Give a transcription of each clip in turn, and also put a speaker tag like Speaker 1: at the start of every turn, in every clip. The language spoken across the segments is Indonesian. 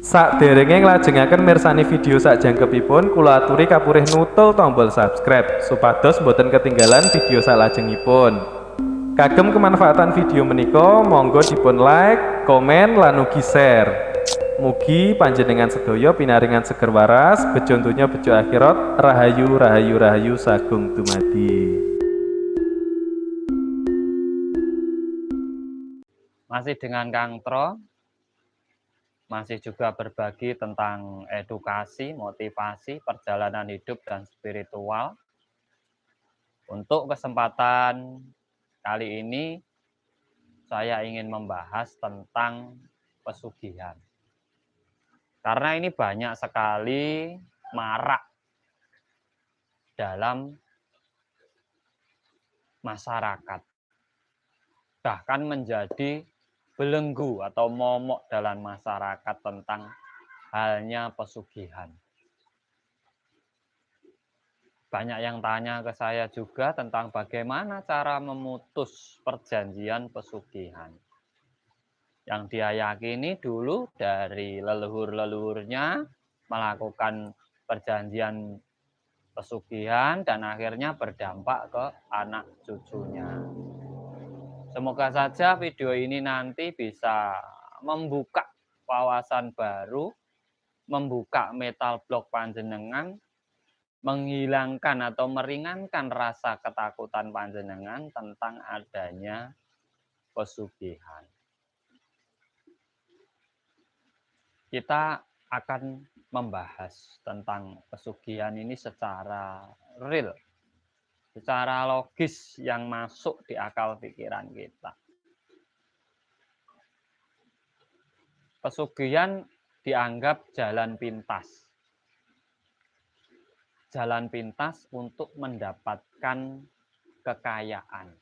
Speaker 1: Sakderenge nglajengaken mirsani video sakjangkepipun, kula aturi kapurih nutul tombol subscribe supados boten ketinggalan video salajengipun. Kagem kemanfaatan video menika, monggo dipun like, komen, lan ugi share. Mugi panjenengan sedaya pinaringan seger waras, bejo donya bejo akhirat, rahayu rahayu rahayu sagung dumadi.
Speaker 2: Masih dengan Kang Tro, masih juga berbagi tentang edukasi, motivasi, perjalanan hidup, dan spiritual. Untuk kesempatan kali ini, saya ingin membahas tentang pesugihan. Karena ini banyak sekali marak dalam masyarakat. Bahkan menjadi belenggu atau momok dalam masyarakat tentang halnya pesugihan. Banyak yang tanya ke saya juga tentang bagaimana cara memutus perjanjian pesugihan. Yang dia yakini dulu dari leluhur-leluhurnya melakukan perjanjian pesugihan dan akhirnya berdampak ke anak cucunya. Semoga saja video ini nanti bisa membuka wawasan baru, membuka mental block panjenengan, menghilangkan atau meringankan rasa ketakutan panjenengan tentang adanya pesugihan. Kita akan membahas tentang pesugihan ini secara real, secara logis yang masuk di akal pikiran kita. Pesugihan dianggap jalan pintas. Jalan pintas untuk mendapatkan kekayaan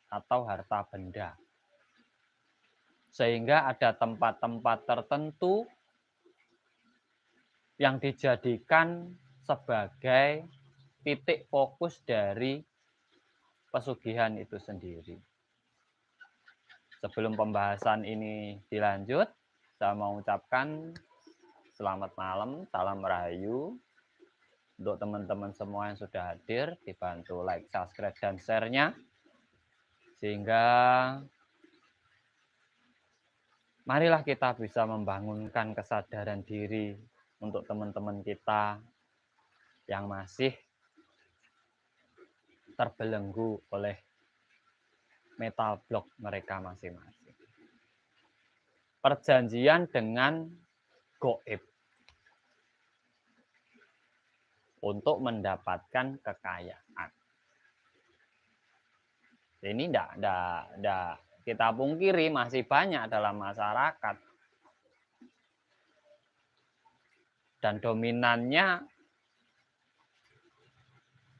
Speaker 2: atau harta benda. Sehingga ada tempat-tempat tertentu yang dijadikan sebagai titik fokus dari pesugihan itu sendiri. Sebelum pembahasan ini dilanjut, saya mau ucapkan selamat malam, salam rahayu untuk teman-teman semua yang sudah hadir, dibantu like, subscribe, dan share-nya. Sehingga marilah kita bisa membangunkan kesadaran diri untuk teman-teman kita yang masih terbelenggu oleh mental block mereka masing-masing. Perjanjian dengan gaib untuk mendapatkan kekayaan. Ini tidak kita pungkiri masih banyak dalam masyarakat. Dan dominannya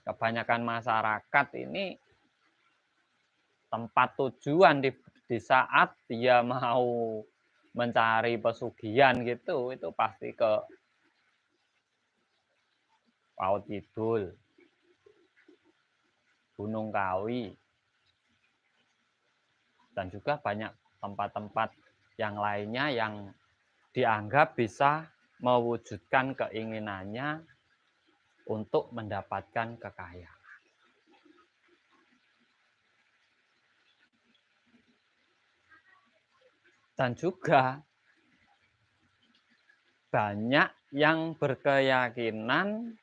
Speaker 2: kebanyakan masyarakat ini tempat tujuan di saat dia mau mencari pesugihan gitu, itu pasti ke Paut Kidul, Gunung Kawi, dan juga banyak tempat-tempat yang lainnya yang dianggap bisa mewujudkan keinginannya untuk mendapatkan kekayaan. Dan juga banyak yang berkeyakinan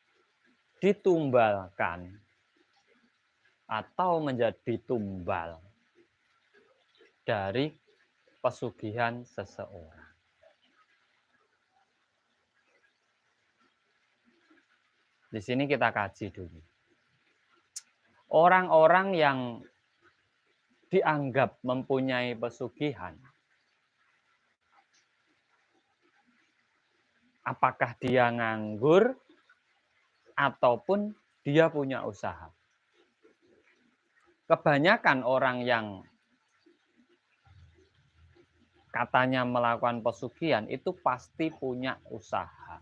Speaker 2: ditumbalkan atau menjadi tumbal dari pesugihan seseorang. Di sini kita kaji dulu. Orang-orang yang dianggap mempunyai pesugihan, apakah dia nganggur ataupun dia punya usaha. Kebanyakan orang yang katanya melakukan pesugihan itu pasti punya usaha.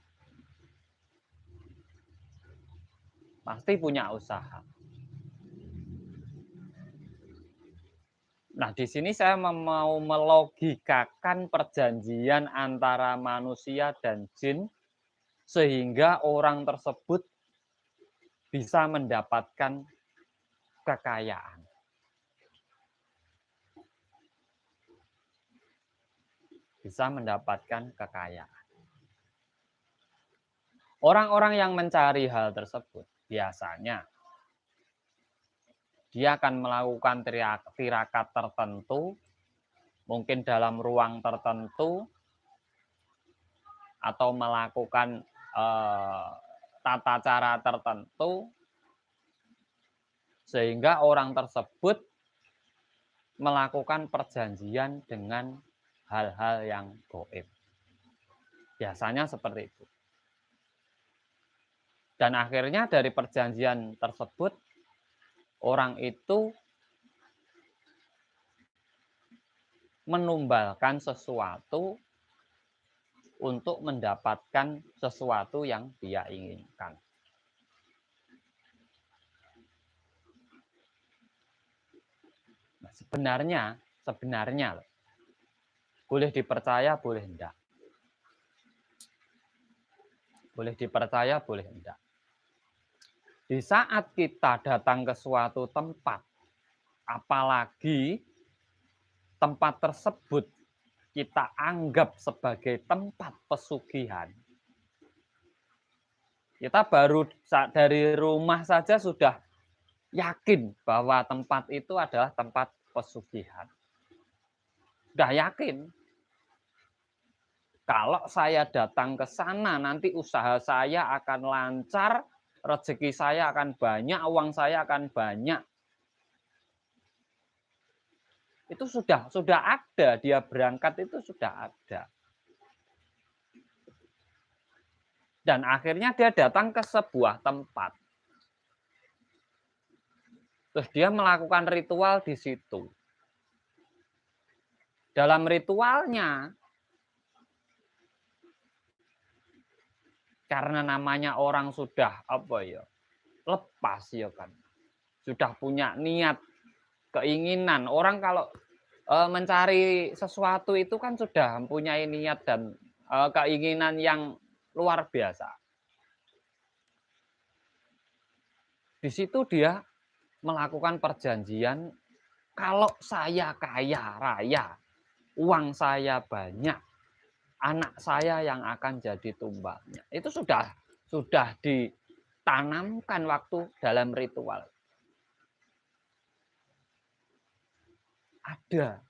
Speaker 2: Pasti punya usaha. Nah, di sini saya mau melogikakan perjanjian antara manusia dan jin sehingga orang tersebut bisa mendapatkan kekayaan. Bisa mendapatkan kekayaan. Orang-orang yang mencari hal tersebut biasanya dia akan melakukan tirakat tertentu, mungkin dalam ruang tertentu, atau melakukan tata cara tertentu, sehingga orang tersebut melakukan perjanjian dengan hal-hal yang gaib. Biasanya seperti itu. Dan akhirnya dari perjanjian tersebut, orang itu menumbalkan sesuatu untuk mendapatkan sesuatu yang dia inginkan. Nah, sebenarnya boleh dipercaya, boleh enggak. Boleh dipercaya, boleh enggak. Di saat kita datang ke suatu tempat, apalagi tempat tersebut kita anggap sebagai tempat pesugihan, kita baru dari rumah saja sudah yakin bahwa tempat itu adalah tempat pesugihan. Sudah yakin. Kalau saya datang ke sana, nanti usaha saya akan lancar, rezeki saya akan banyak, uang saya akan banyak. Itu sudah ada, dia berangkat itu sudah ada. Dan akhirnya dia datang ke sebuah tempat. Terus dia melakukan ritual di situ. Dalam ritualnya, karena namanya orang sudah lepas ya kan. Sudah punya niat, keinginan. Orang kalau mencari sesuatu itu kan sudah mempunyai niat dan keinginan yang luar biasa. Di situ dia melakukan perjanjian, kalau saya kaya raya, uang saya banyak, anak saya yang akan jadi tumbalnya. Itu sudah ditanamkan waktu dalam ritual. Ada.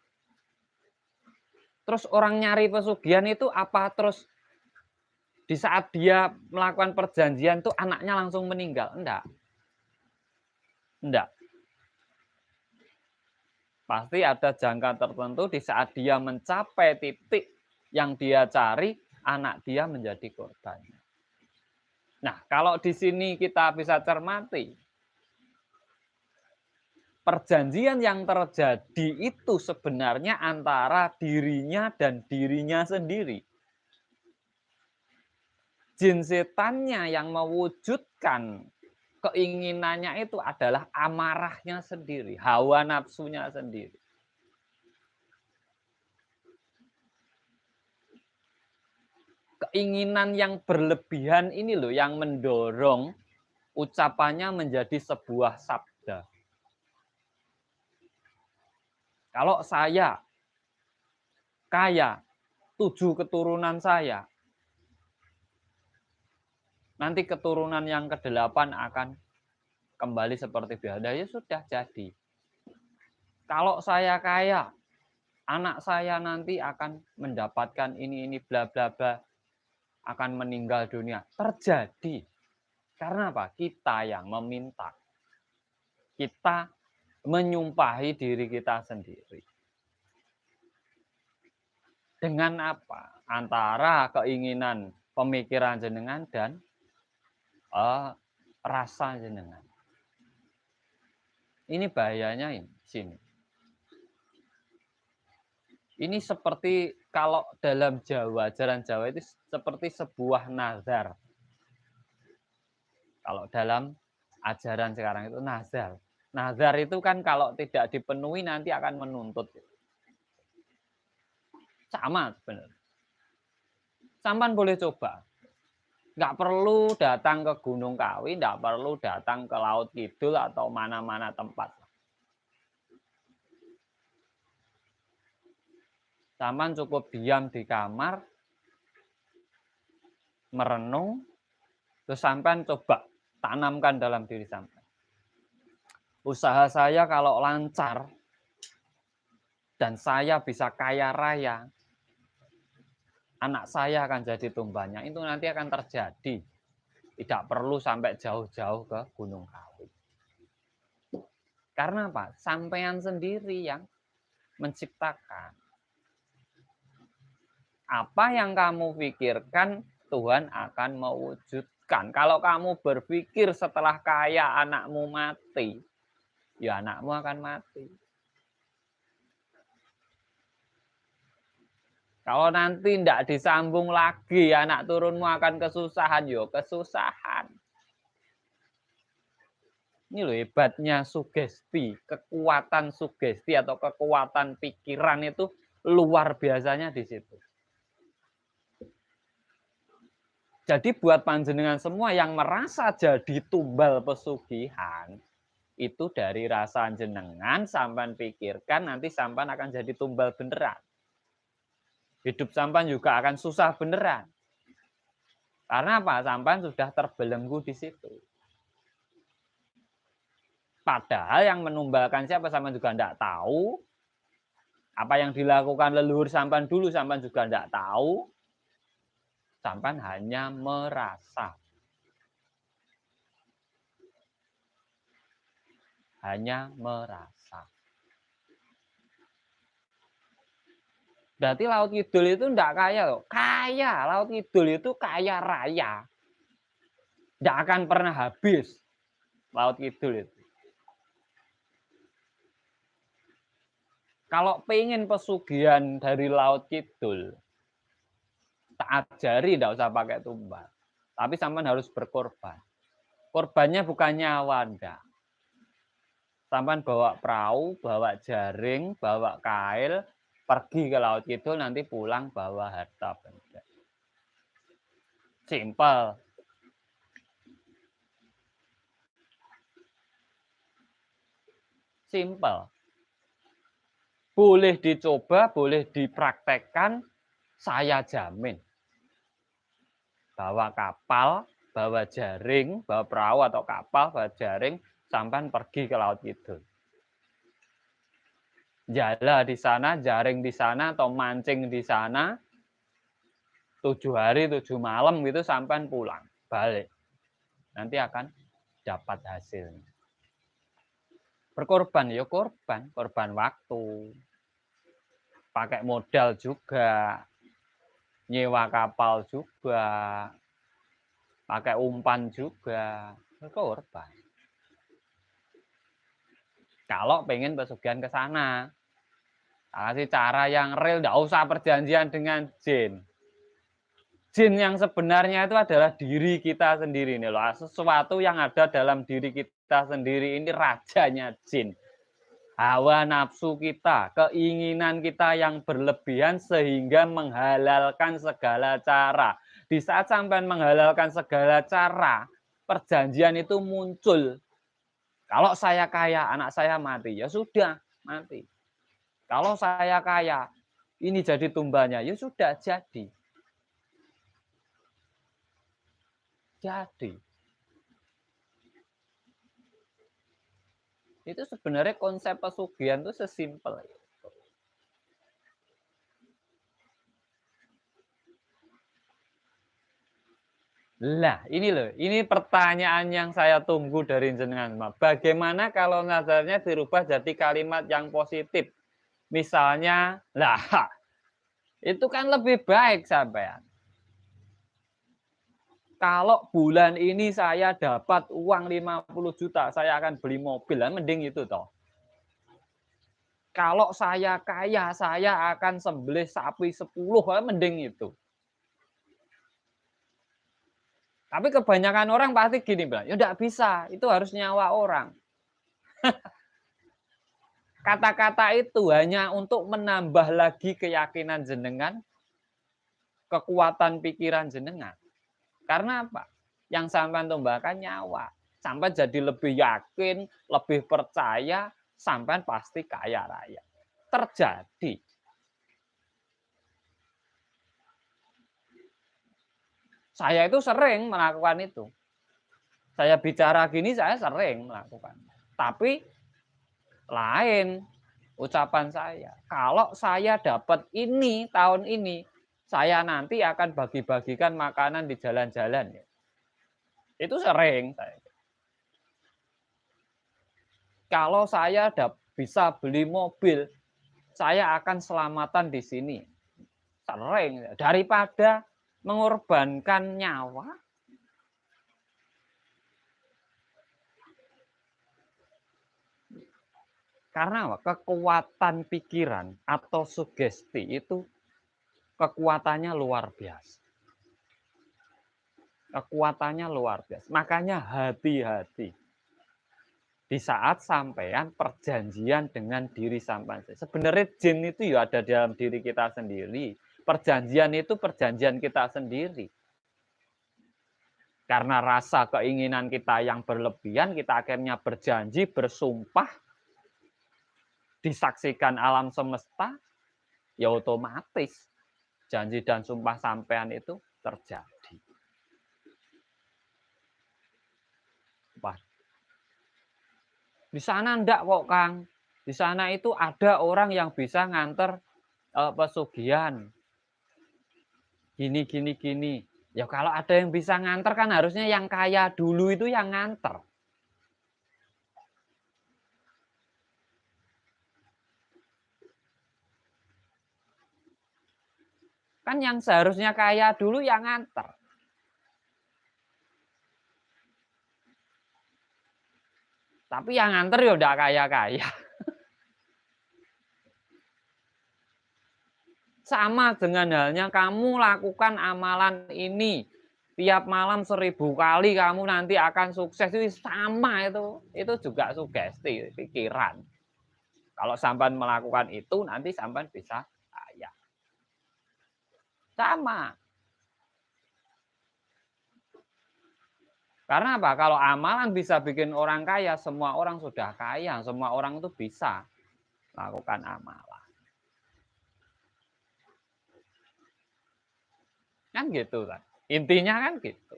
Speaker 2: Terus orang nyari pesugihan itu apa terus di saat dia melakukan perjanjian itu anaknya langsung meninggal? Enggak. Pasti ada jangka tertentu di saat dia mencapai titik yang dia cari, anak dia menjadi korbannya. Nah, kalau di sini kita bisa cermati, perjanjian yang terjadi itu sebenarnya antara dirinya dan dirinya sendiri. Jin setannya yang mewujudkan keinginannya itu adalah amarahnya sendiri, hawa nafsunya sendiri. Keinginan yang berlebihan ini loh yang mendorong ucapannya menjadi sebuah sabda. Kalau saya kaya, 7 keturunan saya, nanti keturunan yang ke-8 akan kembali seperti biasa. Ya sudah jadi. Kalau saya kaya, anak saya nanti akan mendapatkan ini bla bla bla, akan meninggal dunia. Terjadi. Karena apa? Kita yang meminta. Kita menyumpahi diri kita sendiri. Dengan apa? Antara keinginan pemikiran jenengan dan rasa jenengan. Ini bahayanya ini sini. Ini seperti kalau dalam Jawa, ajaran Jawa itu seperti sebuah nazar. Kalau dalam ajaran sekarang itu nazar. Nazar itu kan kalau tidak dipenuhi nanti akan menuntut. Sama benar. Sampan boleh coba. Nggak perlu datang ke Gunung Kawi, nggak perlu datang ke Laut Kidul atau mana-mana tempat. Sampan cukup diam di kamar, merenung, terus sampan coba tanamkan dalam diri sampan. Usaha saya kalau lancar dan saya bisa kaya raya, anak saya akan jadi tumbanya. Itu nanti akan terjadi. Tidak perlu sampai jauh-jauh ke Gunung Kawi. Karena apa? Sampean sendiri yang menciptakan. Apa yang kamu pikirkan, Tuhan akan mewujudkan. Kalau kamu berpikir setelah kaya anakmu mati, ya anakmu akan mati. Kalau nanti tidak disambung lagi, anak turunmu akan kesusahan, yo kesusahan. Ini loh hebatnya sugesti, kekuatan sugesti atau kekuatan pikiran itu luar biasanya di situ. Jadi buat panjenengan semua yang merasa jadi tumbal pesugihan, itu dari rasa jenengan sampan pikirkan nanti sampan akan jadi tumbal beneran. Hidup sampan juga akan susah beneran. Karena apa? Sampan sudah terbelenggu di situ. Padahal yang menumbalkan siapa sampan juga tidak tahu. Apa yang dilakukan leluhur sampan dulu sampan juga tidak tahu. Sampan hanya merasa. Hanya merasa. Berarti Laut Kidul itu tidak kaya loh. Kaya. Laut Kidul itu kaya raya. Tidak akan pernah habis. Laut Kidul itu. Kalau pengen pesugihan dari Laut Kidul, tak ajari, tidak usah pakai tumbal. Tapi sampean harus berkorban. Korbannya bukan nyawa, enggak. Sampean bawa perahu, bawa jaring, bawa kail, pergi ke Laut Kidul, nanti pulang bawa harta benda. Simpel. Simpel. Boleh dicoba, boleh dipraktekkan, saya jamin. Bawa kapal, bawa jaring, bawa perahu atau kapal, bawa jaring, sampan pergi ke Laut Kidul. Jala di sana, jaring di sana, atau mancing di sana, 7 hari, 7 malam gitu, sampan pulang, balik. Nanti akan dapat hasilnya. Berkorban, ya korban, korban waktu. Pakai modal juga, nyewa kapal juga, pakai umpan juga, korban. Kalau pengen pesugihan ke sana, kasih cara yang real, tidak usah perjanjian dengan jin. Jin yang sebenarnya itu adalah diri kita sendiri nih loh. Sesuatu yang ada dalam diri kita sendiri ini rajanya jin. Hawa nafsu kita, keinginan kita yang berlebihan sehingga menghalalkan segala cara. Di saat sampai menghalalkan segala cara, perjanjian itu muncul. Kalau saya kaya, anak saya mati, ya sudah, mati. Kalau saya kaya, ini jadi tumbalnya, ya sudah, jadi. Jadi. Itu sebenarnya konsep pesugihan itu sesimpel itu. Lah, ini loh, ini pertanyaan yang saya tunggu dari jenengan. Bagaimana kalau nazarnya dirubah jadi kalimat yang positif? Misalnya, lah, itu kan lebih baik sampean. Kalau bulan ini saya dapat uang 50 juta, saya akan beli mobil. Lah, mending itu toh. Kalau saya kaya, saya akan sembelih sapi 10, mending itu. Tapi kebanyakan orang pasti gini bilang, ya enggak bisa, itu harus nyawa orang. Kata-kata itu hanya untuk menambah lagi keyakinan jenengan, kekuatan pikiran jenengan. Karena apa? Yang sampean tumbakan nyawa. Sampai jadi lebih yakin, lebih percaya, sampean pasti kaya raya. Terjadi. Saya itu sering melakukan itu. Saya bicara gini, saya sering melakukan. Tapi lain ucapan saya. Kalau saya dapat ini tahun ini, saya nanti akan bagi-bagikan makanan di jalan-jalan. Itu sering saya. Kalau saya bisa beli mobil, saya akan selamatan di sini. Sering. Daripada mengorbankan nyawa, karena apa? Kekuatan pikiran atau sugesti itu kekuatannya luar biasa. Kekuatannya luar biasa. Makanya hati-hati di saat sampean perjanjian dengan diri sampean. Sebenarnya jin itu ya ada dalam diri kita sendiri. Perjanjian itu perjanjian kita sendiri. Karena rasa keinginan kita yang berlebihan, kita akhirnya berjanji, bersumpah, disaksikan alam semesta, ya otomatis janji dan sumpah sampean itu terjadi. Wah, di sana enggak kok Kang. Di sana itu ada orang yang bisa nganter pesugihan. Gini, gini, gini. Ya kalau ada yang bisa nganter kan harusnya yang kaya dulu itu yang nganter. Kan yang seharusnya kaya dulu yang nganter. Tapi yang nganter ya udah kaya-kaya. Sama dengan halnya kamu lakukan amalan ini. Tiap malam 1000 kali kamu nanti akan sukses. Itu sama itu. Itu juga sugesti, pikiran. Kalau sampean melakukan itu, nanti sampean bisa kaya. Sama. Karena apa? Kalau amalan bisa bikin orang kaya, semua orang sudah kaya. Semua orang itu bisa melakukan amalan. Kan gitu kan. Intinya kan gitu.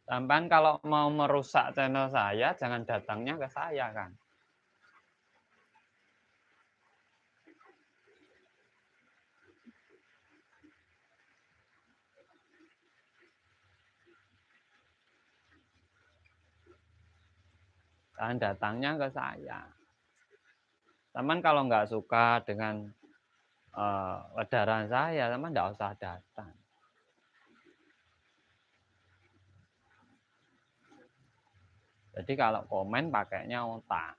Speaker 2: Sampean kalau mau merusak channel saya, jangan datangnya ke saya kan. Jangan datangnya ke saya. Teman kalau nggak suka dengan edaran saya, teman nggak usah datang. Jadi kalau komen pakainya otak.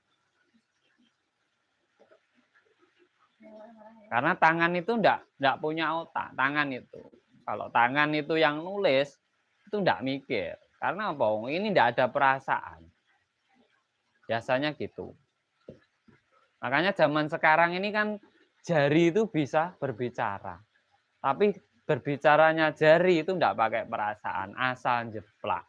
Speaker 2: Karena tangan itu enggak punya otak, tangan itu. Kalau tangan itu yang nulis, itu enggak mikir. Karena apa? Ini enggak ada perasaan. Biasanya gitu. Makanya zaman sekarang ini kan jari itu bisa berbicara. Tapi berbicaranya jari itu enggak pakai perasaan, asal jeplak.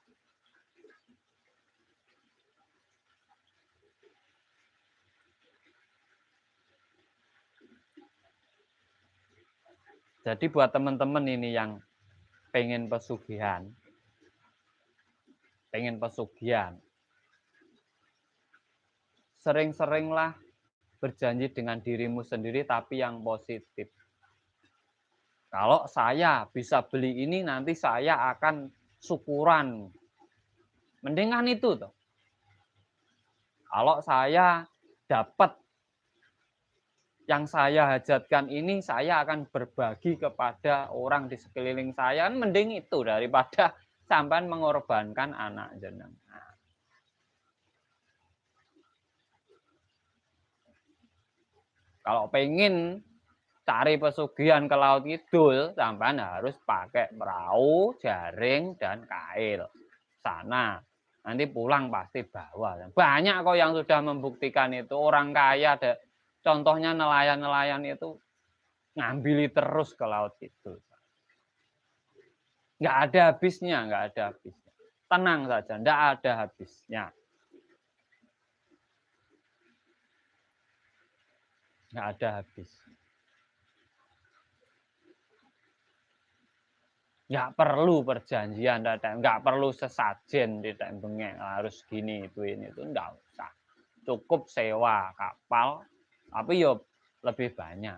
Speaker 2: Jadi buat teman-teman ini yang pengen pesugihan, sering-seringlah berjanji dengan dirimu sendiri tapi yang positif. Kalau saya bisa beli ini nanti saya akan syukuran. Mendingan itu tuh. Kalau saya dapat yang saya hajatkan ini, saya akan berbagi kepada orang di sekeliling saya. Mending itu daripada sampai mengorbankan anak jenengan. Kalau pengen cari pesugihan ke Laut Kidul, sampean harus pakai perahu, jaring, dan kail. Sana. Nanti pulang pasti bawa. Banyak kok yang sudah membuktikan itu. Orang kaya, contohnya nelayan-nelayan itu ngambil terus ke Laut Kidul. Nggak ada habisnya, nggak ada habisnya. Tenang saja, nggak ada habisnya. Nggak ada habisnya. Nggak perlu perjanjian, nggak perlu sesajen, tidak bengek harus gini itu ini itu nggak usah. Cukup sewa kapal, tapi yo lebih banyak.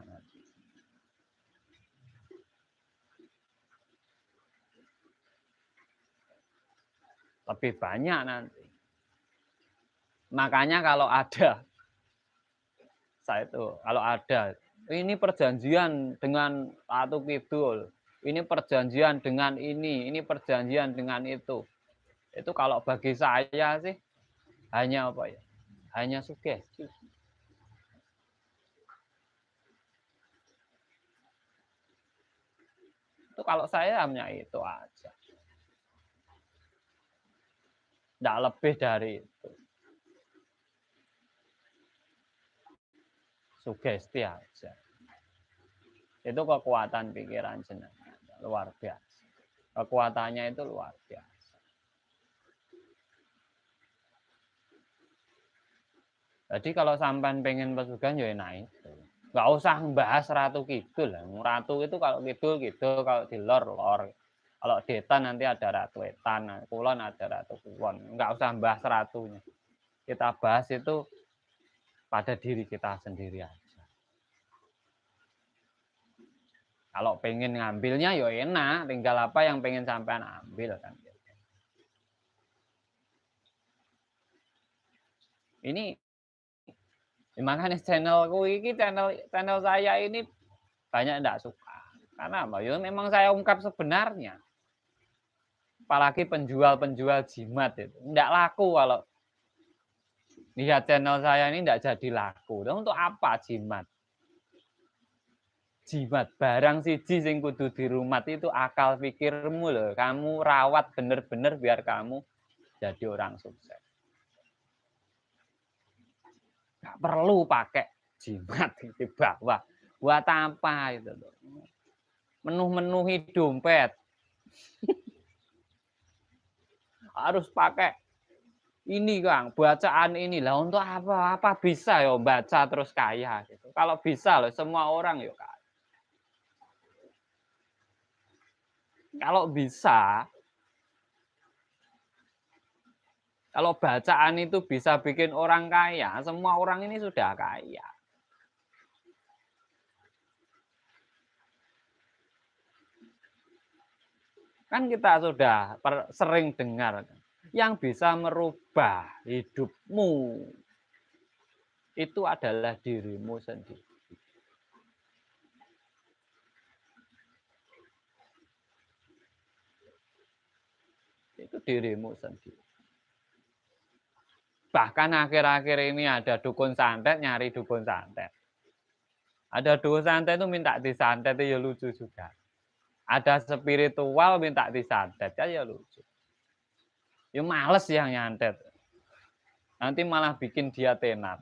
Speaker 2: Lebih banyak nanti. Makanya kalau ada, saya itu kalau ada ini perjanjian dengan Ratu Kidul, ini perjanjian dengan ini perjanjian dengan itu. Itu kalau bagi saya sih hanya apa ya? Hanya sugesti. Itu kalau saya hanya itu aja. Tidak lebih dari itu. Sugesti aja. Itu kekuatan pikiran jenengan. Luar biasa. Kekuatannya itu luar biasa. Jadi kalau sampean pengen pesugihan ya enak itu. Nggak usah membahas Ratu Kidul. Ratu itu kalau Kidul, kalau di lor. Kalau di Etan nanti ada Ratu Etan, Kulon ada Ratu Kulon. Nggak usah membahas ratunya. Kita bahas itu pada diri kita sendiri aja. Kalau pengen ngambilnya ya enak, tinggal apa yang pengen sampean ambil kan. Ini makanya channelku ini channel saya ini banyak tidak suka. Karena apa? Ya memang saya ungkap sebenarnya. Apalagi penjual-penjual jimat itu. Tidak laku kalau lihat channel saya ini tidak jadi laku. Dan untuk apa jimat? Jimat barang siji sing kudu dirumat itu akal pikirmu loh. Kamu rawat bener-bener biar kamu jadi orang sukses. Nggak perlu pakai jimat di bawah. Buat apa itu loh? Menuh-menuhi dompet. Harus pakai ini Kang, bacaan ini lah untuk apa? Apa bisa ya baca terus kaya gitu. Kalau bisa loh semua orang yuk kaya. Kalau bisa, kalau bacaan itu bisa bikin orang kaya, semua orang ini sudah kaya. Kan kita sudah sering dengar, yang bisa merubah hidupmu itu adalah dirimu sendiri. Itu dirimu sendiri. Bahkan akhir-akhir ini ada dukun santet nyari dukun santet. Ada dukun santet itu minta disantet itu ya lucu juga. Ada spiritual minta disantet ya lucu. Ya males yang nyantet. Nanti malah bikin dia tenar.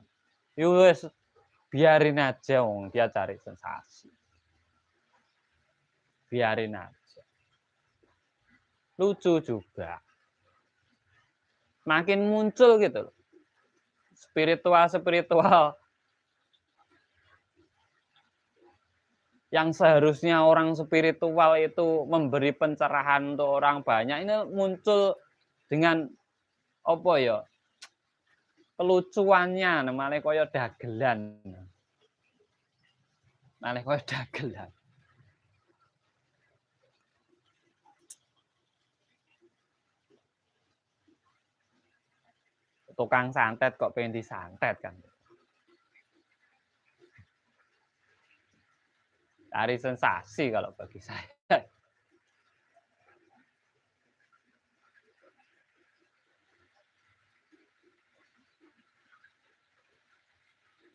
Speaker 2: Yus biarin aja dia cari sensasi. Biarin aja. Lucu juga. Makin muncul gitu loh. Spiritual yang seharusnya orang spiritual itu memberi pencerahan untuk orang banyak ini muncul dengan apa ya kelucuannya namanya koyo dagelan tukang santet kok pengen disantet kan. Cari sensasi kalau bagi saya.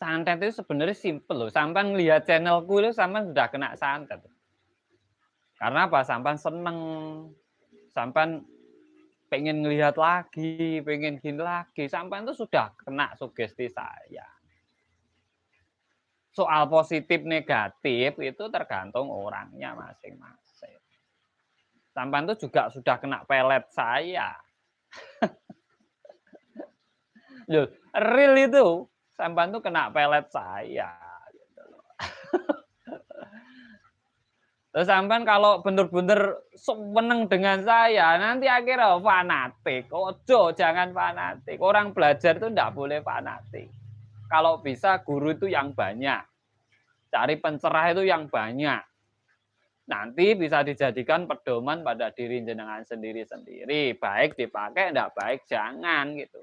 Speaker 2: Santet itu sebenarnya simple loh. Sampean lihat channelku itu sampean sudah kena santet. Karena apa? Sampean seneng, sampean pengen ngelihat lagi, pengen gini lagi, sampean itu sudah kena sugesti saya. Soal positif negatif itu tergantung orangnya masing-masing. Sampean itu juga sudah kena pelet saya. Loh, real itu sampean tuh kena pelet saya gitu loh. Terus sampean kalau bener-bener seneng dengan saya, nanti akhirnya fanatik. Ojo, jangan fanatik. Orang belajar itu enggak boleh fanatik. Kalau bisa guru itu yang banyak. Cari pencerah itu yang banyak. Nanti bisa dijadikan pedoman pada diri jenengan sendiri-sendiri. Baik dipakai, enggak baik jangan gitu.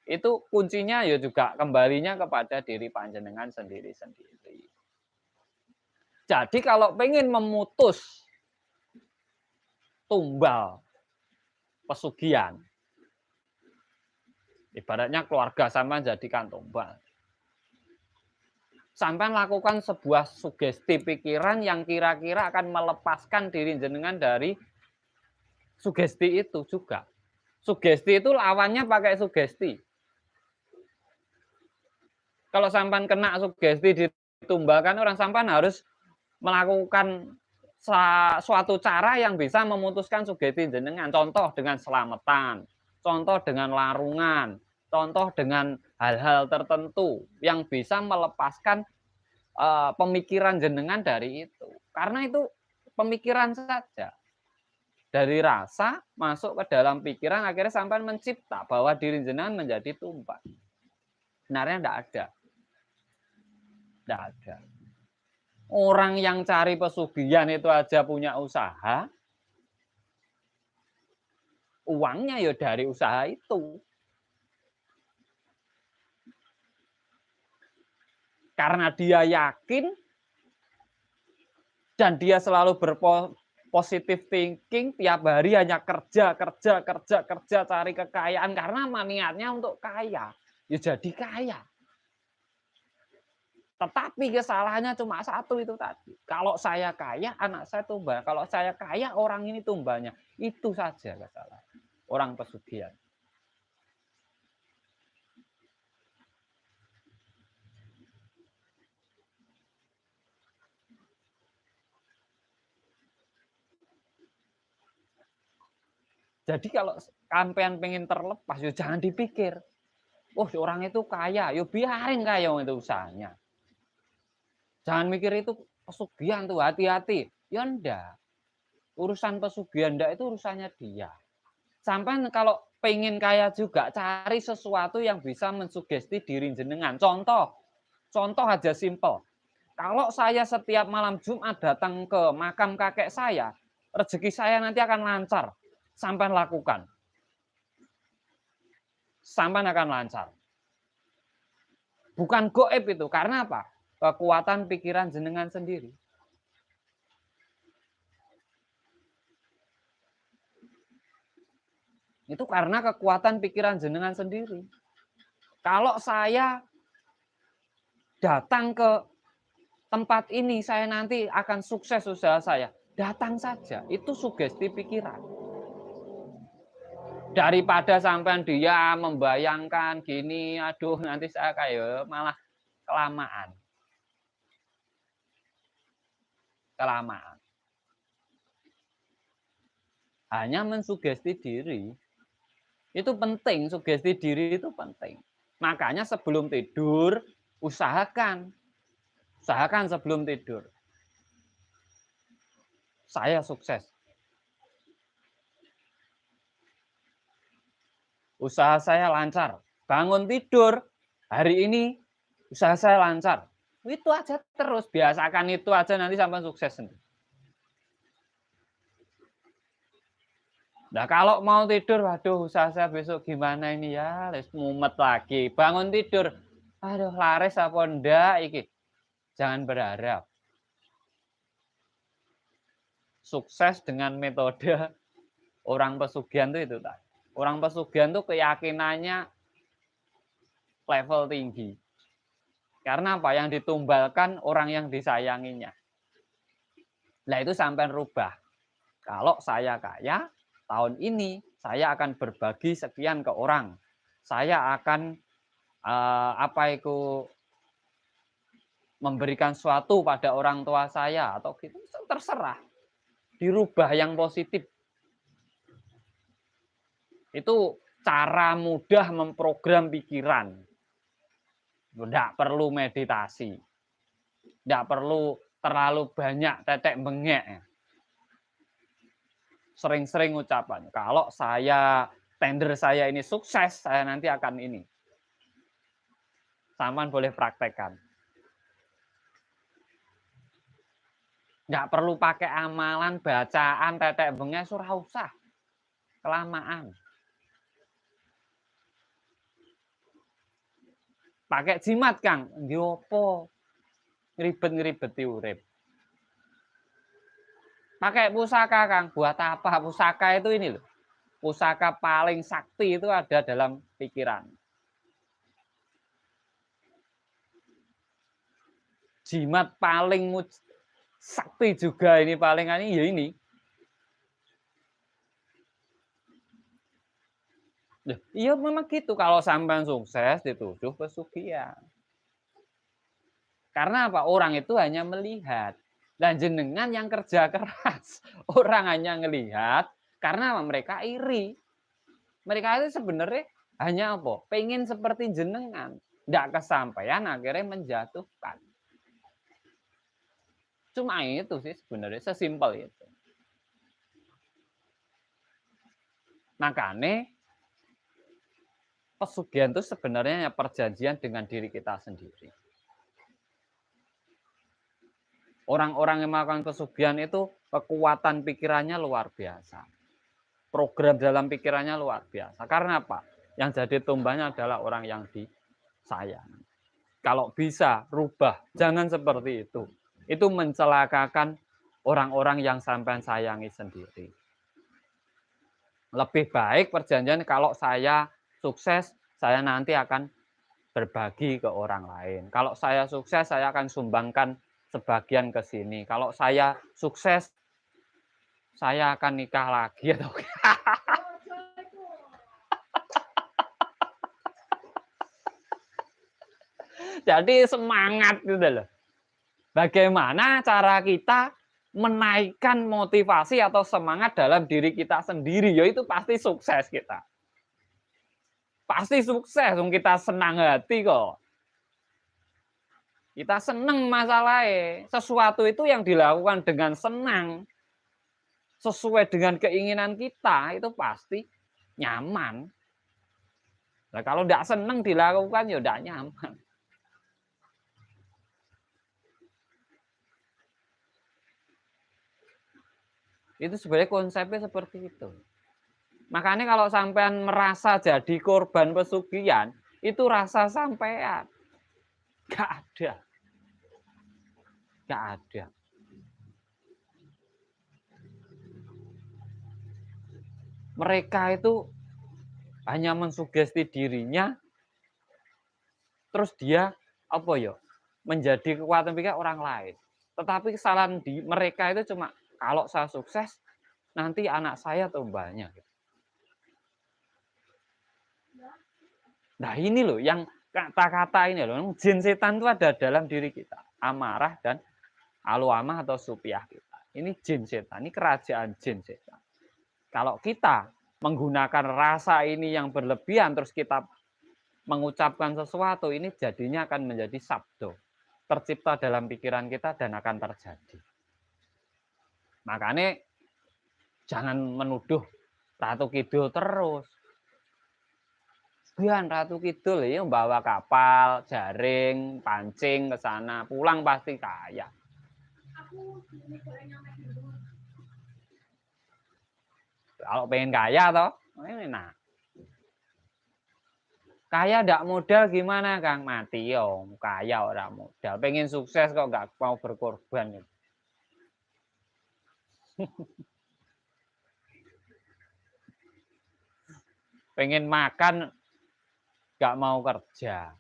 Speaker 2: Itu kuncinya ya juga kembalinya kepada diri panjenengan sendiri-sendiri. Jadi kalau pengen memutus tumbal pesugihan, ibaratnya keluarga sampean jadikan tumbal. Sampean lakukan sebuah sugesti pikiran yang kira-kira akan melepaskan diri jenengan dari sugesti itu juga. Sugesti itu lawannya pakai sugesti. Kalau sampean kena sugesti ditumbalkan orang, sampean harus melakukan suatu cara yang bisa memutuskan sugesti jenengan. Contoh dengan selamatan, contoh dengan larungan, contoh dengan hal-hal tertentu yang bisa melepaskan pemikiran jenengan dari itu. Karena itu pemikiran saja. Dari rasa masuk ke dalam pikiran, akhirnya sampai mencipta bahwa diri jenengan menjadi tumbal. Sebenarnya tidak ada. Tidak ada. Orang yang cari pesugihan itu aja punya usaha, uangnya ya dari usaha itu. Karena dia yakin dan dia selalu berpositif thinking, tiap hari hanya kerja, cari kekayaan karena niatnya untuk kaya. Ya jadi kaya. Tetapi kesalahannya cuma satu itu tadi. Kalau saya kaya, anak saya tumbal. Kalau saya kaya, orang ini tumbalnya. Itu saja kesalahan orang pesugihan. Jadi kalau sampean pengen terlepas, ya jangan dipikir. Oh, orang itu kaya, ya biarin kaya itu usahanya. Jangan mikir itu pesugihan tuh, hati-hati. Ya enggak. Urusan pesugihan enggak itu urusannya dia. Sampai kalau pengen kaya juga, cari sesuatu yang bisa mensugesti diri jenengan. Contoh aja simpel. Kalau saya setiap malam Jumat datang ke makam kakek saya, rezeki saya nanti akan lancar. Sampai lakukan. Sampai akan lancar. Bukan goib itu, karena apa? Kekuatan pikiran jenengan sendiri. Itu karena kekuatan pikiran jenengan sendiri. Kalau saya datang ke tempat ini, saya nanti akan sukses usaha saya. Datang saja, itu sugesti pikiran. Daripada sampean dia membayangkan gini, aduh nanti saya kayak malah kelamaan. Hanya mensugesti diri. Itu penting, sugesti diri itu penting. Makanya sebelum tidur, usahakan sebelum tidur. Saya sukses. Usaha saya lancar. Bangun tidur, hari ini usaha saya lancar. Itu aja terus, biasakan itu aja nanti sampai sukses. Nah kalau mau tidur, waduh usaha saya besok gimana ini ya, les mumet lagi. Bangun tidur, aduh laris apa ndak iki. Jangan berharap. Sukses dengan metode orang pesugihan itu tadi. Orang pesugihan itu keyakinannya level tinggi. Karena apa? Yang ditumbalkan orang yang disayanginya. Nah itu sampai rubah. Kalau saya kaya, tahun ini saya akan berbagi sekian ke orang. Saya akan memberikan sesuatu pada orang tua saya atau gitu, terserah. Dirubah yang positif. Itu cara mudah memprogram pikiran. Tidak perlu meditasi. Tidak perlu terlalu banyak tetek bengek. Sering-sering ucapan. Kalau tender saya ini sukses, saya nanti akan ini. Saman boleh praktekkan. Nggak perlu pakai amalan, bacaan, tetek bengek, surah usah. Kelamaan. Pakai jimat, Kang. Diopo. Ngeribet-ngeribeti urip. Pakai pusaka, Kang. Buat apa? Pusaka itu ini loh. Pusaka paling sakti itu ada dalam pikiran. Jimat paling sakti juga ini paling ya ini. Iya memang gitu. Kalau sampean sukses dituduh pesugihan. Karena apa? Orang itu hanya melihat. Dan jenengan yang kerja keras. Orang hanya ngelihat karena mereka iri. Mereka itu sebenarnya hanya apa? Pengen seperti jenengan. Tidak kesampaian akhirnya menjatuhkan. Cuma itu sih sebenarnya, sesimpel itu. Makanya pesugihan itu sebenarnya perjanjian dengan diri kita sendiri. Orang-orang yang melakukan pesugihan itu kekuatan pikirannya luar biasa. Program dalam pikirannya luar biasa. Karena apa? Yang jadi tumbanya adalah orang yang disayang. Kalau bisa, rubah. Jangan seperti itu. Itu mencelakakan orang-orang yang sampai sayangi sendiri. Lebih baik perjanjian kalau saya sukses, saya nanti akan berbagi ke orang lain. Kalau saya sukses, saya akan sumbangkan sebagian ke sini. Kalau saya sukses, saya akan nikah lagi atau jadi semangat gitu loh. Bagaimana cara kita menaikkan motivasi atau semangat dalam diri kita sendiri? Ya itu pasti sukses kita. Pasti sukses, kita senang hati kok. Kita senang masalahnya. Sesuatu itu yang dilakukan dengan senang, sesuai dengan keinginan kita, itu pasti nyaman. Nah, kalau tidak senang dilakukan, ya tidak nyaman. Itu sebenarnya konsepnya seperti itu. Makanya kalau sampean merasa jadi korban pesugihan, itu rasa sampean. Gak ada. Gak ada. Mereka itu hanya mensugesti dirinya, terus dia apa ya? Menjadi kekuatan pikir orang lain. Tetapi kesalahan di mereka itu cuma kalau saya sukses, nanti anak saya tumbanya. Nah ini loh yang kata-kata ini loh, jin setan itu ada dalam diri kita. Amarah dan aluamah atau supiah kita. Ini jin setan, ini kerajaan jin setan. Kalau kita menggunakan rasa ini yang berlebihan, terus kita mengucapkan sesuatu, ini jadinya akan menjadi sabdo. Tercipta dalam pikiran kita dan akan terjadi. Makanya jangan menuduh Ratu Kidul terus. Bian Ratu Kidul ya bawa kapal, jaring, pancing ke sana, pulang pasti kaya. Kalau pengen kaya toh, enak. Kaya ndak modal gimana Kang? Mati yo, kaya orang modal. Pengen sukses kok nggak mau berkorban. Pengen makan nggak mau kerja.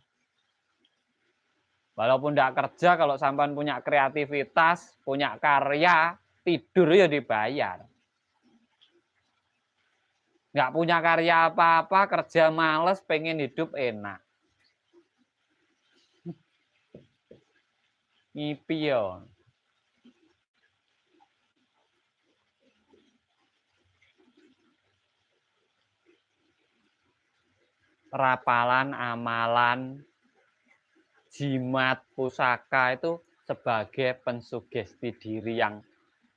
Speaker 2: Walaupun tidak kerja, kalau sampean punya kreativitas, punya karya, tidur ya dibayar. Nggak punya karya apa-apa, kerja males, pengen hidup enak. Ngipi yo. Rapalan, amalan, jimat, pusaka itu sebagai pensugesti diri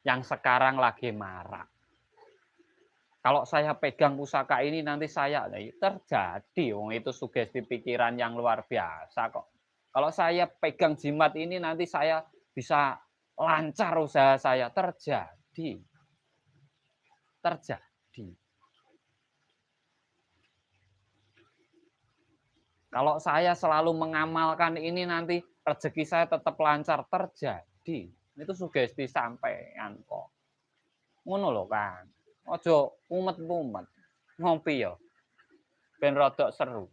Speaker 2: yang sekarang lagi marak. Kalau saya pegang pusaka ini nanti saya terjadi, itu sugesti pikiran yang luar biasa kok. Kalau saya pegang jimat ini nanti saya bisa lancar usaha saya, terjadi. Terjadi. Kalau saya selalu mengamalkan ini nanti rezeki saya tetap lancar, terjadi. Itu sugesti sampean kok. Ngono lho, Kang. Ojo umet-umet. Ngopi ya. Ben rodok seru.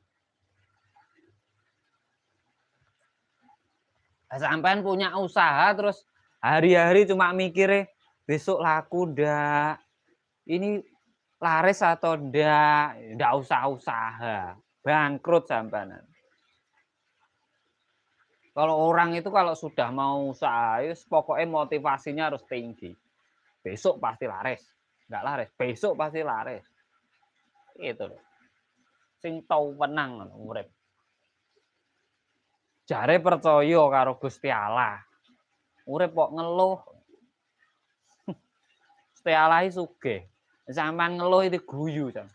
Speaker 2: Sampean punya usaha terus hari-hari cuma mikirnya besok laku ndak, ini laris atau ndak usah usaha, bangkrut sampean. Kalau orang itu kalau sudah mau usaha, pokoknya motivasinya harus tinggi. Besok pasti laris, nggak laris, besok pasti laris. Itu loh. Sing tau menang urip. Jare percaya karo Gusti Allah. Urip kok ngeluh. Gusti Allah iki sugih. Sampeyan ngeluh itu guyu sampeyan.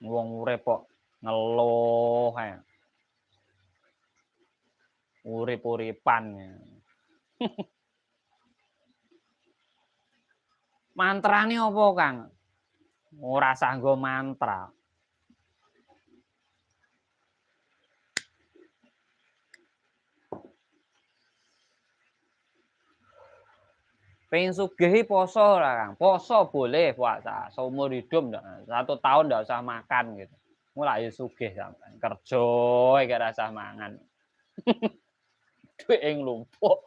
Speaker 2: Wong urip kok ngeluh ae. Urip-uripan. Mantrane apa, Kang? Ora sanggo mantra. Pengen sugih poso lah, Kang. Poso boleh puasa seumur hidup, 1 tahun ndak usah makan gitu. Mulai sugih sampean. Kerja iki ora usah mangan. Duit nglumpuk.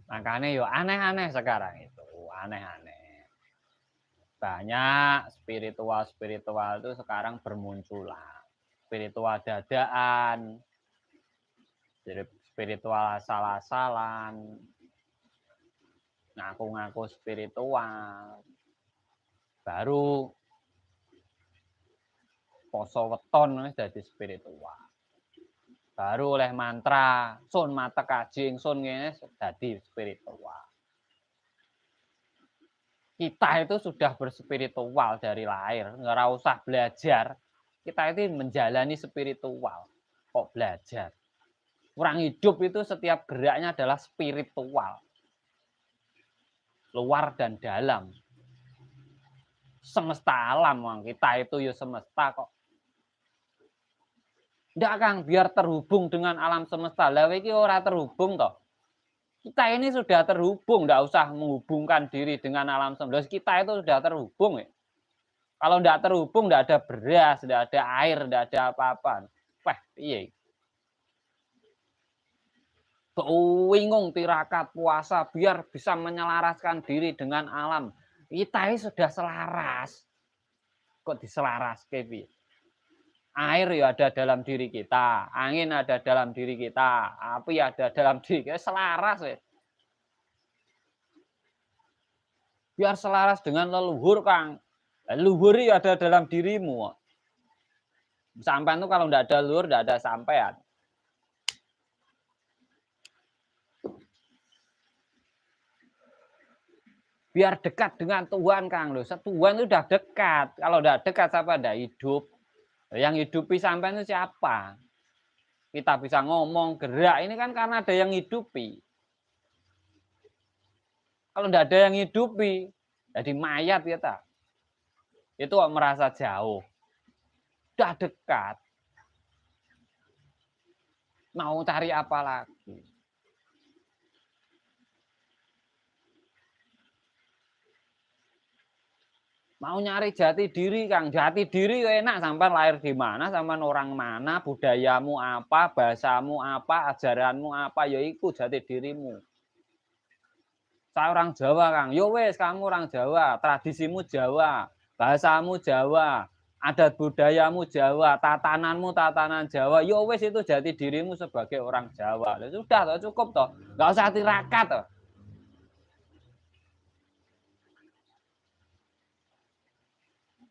Speaker 2: Makanya yo aneh-aneh sekarang itu, aneh-aneh. Banyak spiritual-spiritual itu sekarang bermunculan. Spiritual dadaan, spiritual asal-asalan, ngaku-ngaku spiritual. Baru poso weton wis dadi spiritual. Baru oleh mantra, sun mata kajing, sun ngene dadi spiritual. Kita itu sudah berspiritual dari lahir, nggak usah belajar. Kita itu menjalani spiritual, kok belajar. Orang hidup itu setiap geraknya adalah spiritual. Luar dan dalam. Semesta alam, kita itu ya semesta kok. Ndak Kang, biar terhubung dengan alam semesta. Lah iki ora terhubung toh. Kita ini sudah terhubung, ndak usah menghubungkan diri dengan alam semesta. Kita itu sudah terhubung ya. Kalau ndak terhubung, ndak ada beras, ndak ada air, ndak ada apa-apa. Wah, piye? Bingung tirakat puasa biar bisa menyelaraskan diri dengan alam. Kita ini sudah selaras. Kok diselaraske piye? Air ya ada dalam diri kita, angin ada dalam diri kita, api ada dalam diri kita, selaras ya. Biar selaras dengan leluhur, Kang. Leluhur ya ada dalam dirimu. Sampean tuh kalau enggak ada leluhur, enggak ada sampean. Biar dekat dengan Tuhan, Kang. Loh, Tuhan itu udah dekat. Kalau udah dekat, siapa enggak hidup? Yang hidupi sampean itu siapa? Kita bisa ngomong, gerak, ini kan karena ada yang hidupi. Kalau enggak ada yang hidupi, jadi mayat ya tak. itu kok merasa jauh. Udah dekat. Mau cari apa lagi? Mau nyari jati diri, Kang. Jati diri enak, sampean lahir di mana, sampean orang mana, budayamu apa, bahasamu apa, ajaranmu apa, ya iku jati dirimu. Saya orang Jawa, Kang. Yo wes, kamu orang Jawa, tradisimu Jawa, bahasamu Jawa, adat budayamu Jawa, tatananmu tatanan Jawa. Yo wes, itu jati dirimu sebagai orang Jawa. Ya sudah toh, cukup toh. Enggak usah tirakat toh.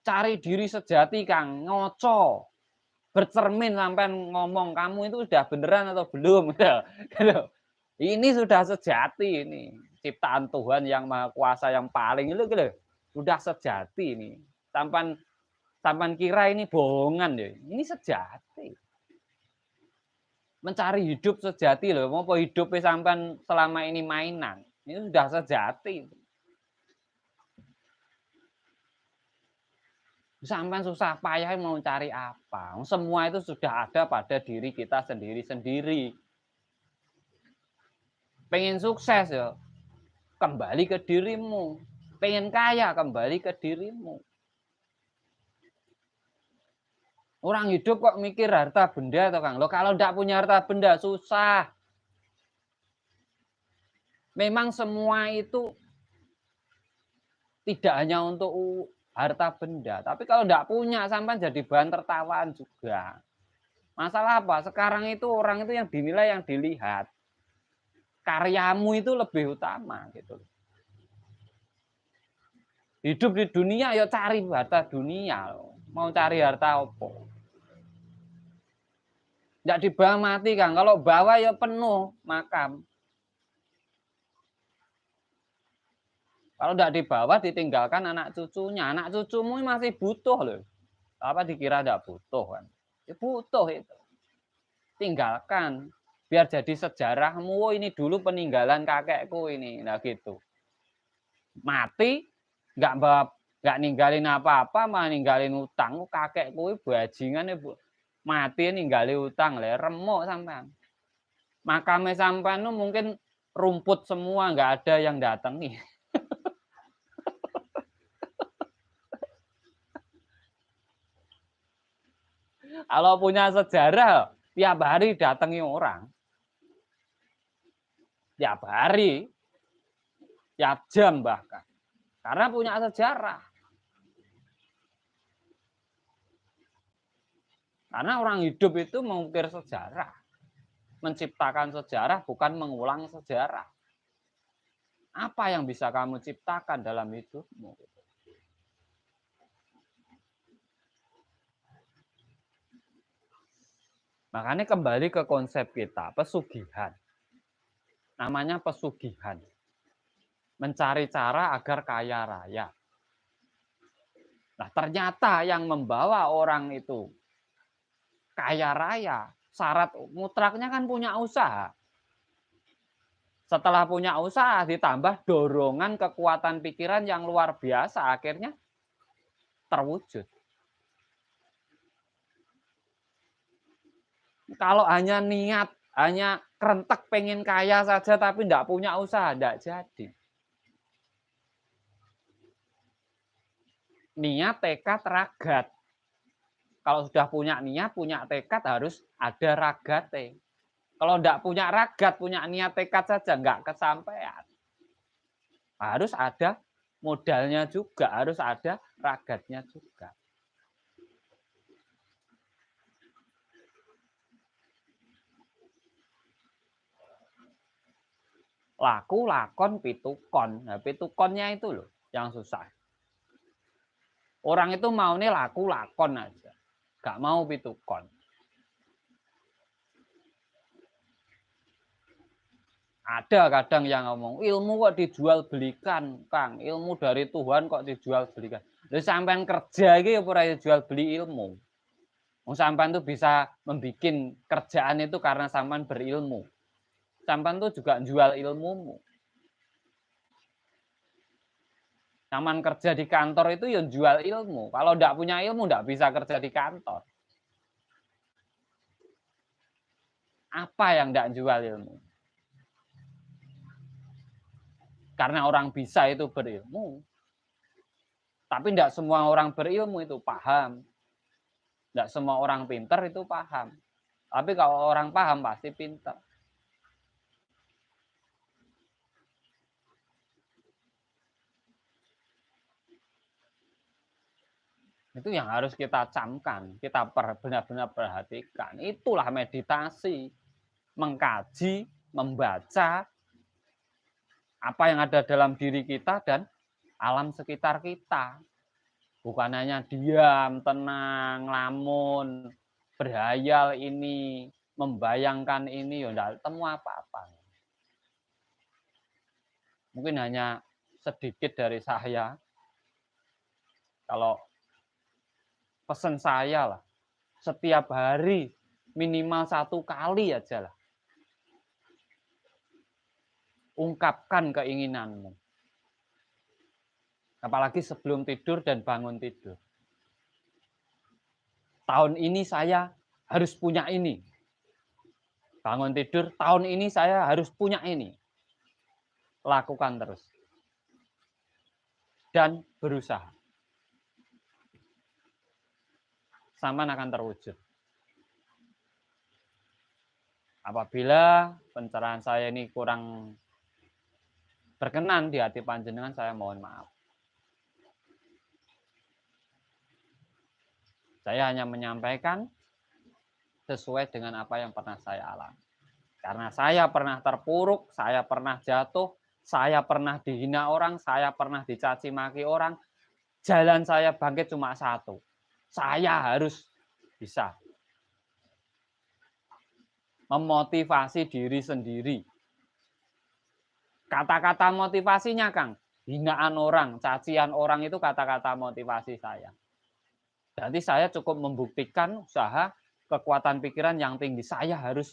Speaker 2: Cari diri sejati, Kang. Ngoco. Bercermin sampai ngomong kamu itu sudah beneran atau belum. Gitu. Ini sudah sejati ini. Ciptaan Tuhan yang Maha Kuasa yang paling itu gitu. Sudah sejati ini. Sampan kira ini bohongan ya. Ini sejati. Mencari hidup sejati loh. Mau hidupnya sampai selama ini mainan. Ini sudah sejati. Sampai susah payah mau cari apa. Semua itu sudah ada pada diri kita sendiri-sendiri. Pengen sukses ya, kembali ke dirimu. Pengen kaya, kembali ke dirimu. Orang hidup kok mikir harta benda toh, Kang. Loh, kalau tidak punya harta benda susah. Memang semua itu tidak hanya untuk harta benda, tapi kalau tidak punya sampai jadi bahan tertawaan juga. Masalah apa? Sekarang itu orang itu yang dinilai, yang dilihat. Karyamu itu lebih utama gitu. Hidup di dunia ya cari harta dunia. Mau cari harta apa? Tidak dibawa mati, Kang. Kalau bawa ya penuh makam. Kalau tidak dibawa ditinggalkan anak cucunya. Anak cucumu masih butuh loh. Apa dikira tidak butuh kan? Ya butuh itu. Tinggalkan. Biar jadi sejarahmu. Oh, ini dulu peninggalan kakekku ini. Nah gitu. Mati nggak ninggalin apa-apa, malah ninggalin utang. Kakekku bajingan ibu. Mati ninggalin utang le, remuk sampean. Makamnya sampean itu mungkin rumput semua, nggak ada yang datangi. Kalau punya sejarah, tiap hari datangi orang. Tiap hari, tiap jam bahkan. Karena punya sejarah. Karena orang hidup itu mengukir sejarah. Menciptakan sejarah bukan mengulang sejarah. Apa yang bisa kamu ciptakan dalam hidupmu? Makanya kembali ke konsep kita, pesugihan. Namanya pesugihan. Mencari cara agar kaya raya. Nah, ternyata yang membawa orang itu kaya raya, syarat mutlaknya kan punya usaha. Setelah punya usaha ditambah dorongan kekuatan pikiran yang luar biasa, akhirnya terwujud. Kalau hanya niat, hanya kerentek pengen kaya saja tapi tidak punya usaha, tidak jadi. Niat, tekad, ragat. Kalau sudah punya niat, punya tekad harus ada ragate. Kalau tidak punya ragat, punya niat, tekad saja nggak kesampaian. Harus ada modalnya juga, harus ada ragatnya juga. Laku, lakon, pitukon. Nah, pitukonnya itu loh yang susah. Orang itu maunya laku, lakon aja. Gak mau pitukon. Ada kadang yang ngomong, ilmu kok dijual belikan, Kang. Ilmu dari Tuhan kok dijual belikan. Lalu sampean kerja iki ora jual beli ilmu. Sampean tuh bisa membuat kerjaan itu karena sampean berilmu. Sampean tuh juga jual ilmumu. Nyaman kerja di kantor itu ya jual ilmu. Kalau ndak punya ilmu ndak bisa kerja di kantor. Apa yang ndak jual ilmu? Karena orang bisa itu berilmu. Tapi ndak semua orang berilmu itu paham. Ndak semua orang pintar itu paham. Tapi kalau orang paham pasti pintar. Itu yang harus kita camkan, kita benar-benar perhatikan. Itulah meditasi, mengkaji, membaca apa yang ada dalam diri kita dan alam sekitar kita. Bukan hanya diam, tenang, lamun, berhayal ini, membayangkan ini, ya enggak temu apa-apa. Mungkin hanya sedikit dari saya. Kalau pesan saya lah, setiap hari minimal 1 kali aja lah. Ungkapkan keinginanmu. Apalagi sebelum tidur dan bangun tidur. Tahun ini saya harus punya ini. Bangun tidur, tahun ini saya harus punya ini. Lakukan terus. Dan berusaha. Sampai akan terwujud. Apabila pencerahan saya ini kurang berkenan di hati panjenengan, saya mohon maaf. Saya hanya menyampaikan sesuai dengan apa yang pernah saya alami. Karena saya pernah terpuruk, saya pernah jatuh, saya pernah dihina orang, saya pernah dicaci maki orang. Jalan saya bangkit cuma satu. Saya harus bisa memotivasi diri sendiri. Kata-kata motivasinya, Kang, hinaan orang, cacian orang itu kata-kata motivasi saya. Jadi saya cukup membuktikan usaha kekuatan pikiran yang tinggi. Saya harus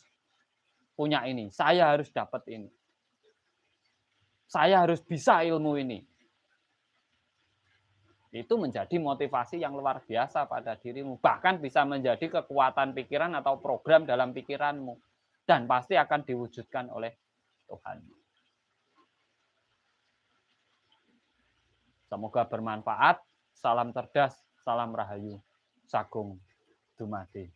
Speaker 2: punya ini, saya harus dapat ini. Saya harus bisa ilmu ini. Itu menjadi motivasi yang luar biasa pada dirimu. Bahkan bisa menjadi kekuatan pikiran atau program dalam pikiranmu. Dan pasti akan diwujudkan oleh Tuhan. Semoga bermanfaat. Salam cerdas, salam rahayu. Sagung dumadi.